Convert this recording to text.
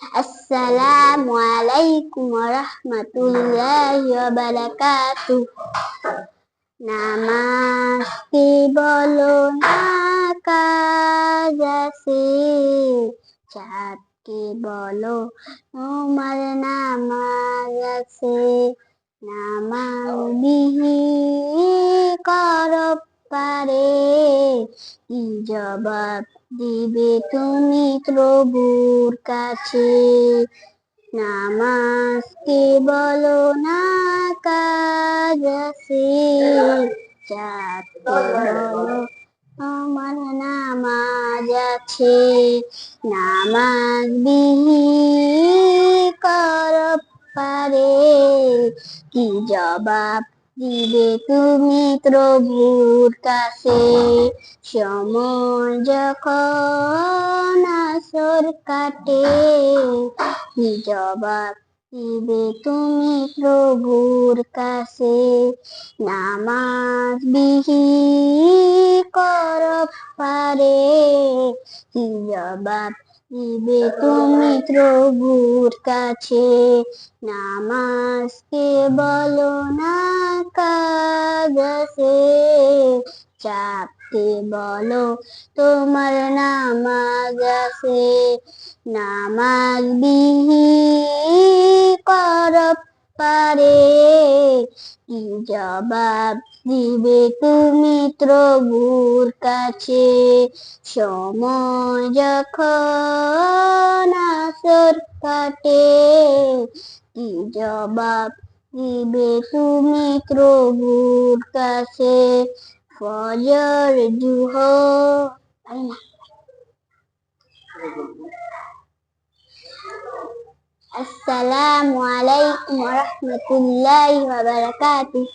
আসসালামু আলাইকুম ওয়া রাহমাতুল্লাহি ওয়া বারাকাতুহু। নামাজ কি বলো না কাজ আছে, চাঁদকে বলো তোমার নামাজ আছে। নামাজ বিহি করব পারে, কি জবাব দিবে তুমি প্রভুর কাছে। নামাজকে বলো না কাজ আছে, চাঁদকে বলো আমার নামাজ আছে। নামাজ বিহি করব পারে, কি জবাব দিবে তুমি প্রভুর কাছে। সময় যখন আসর কাটে, কি জবাব দিবে তুমি প্রভুর কাছে। নামাজ বিহি করব পারে, কি জবাব দিবে তুমি প্রভুর কাছে। নামাজকে বলো না কাজ আছে, চাঁদকে বলো তোমার নামাজ আছে। নামাজ বিহি করব পারে, কি জবাব দিবে তুমি প্রভুর কাছে। সময় যখন আসর কাটে, কি জবাব দিবে তুমি প্রভুর কাছে। ফজর জোহর আসসালামু আলাইকুম ওয়া রাহমাতুল্লাহি ওয়া বারাকাতুহু।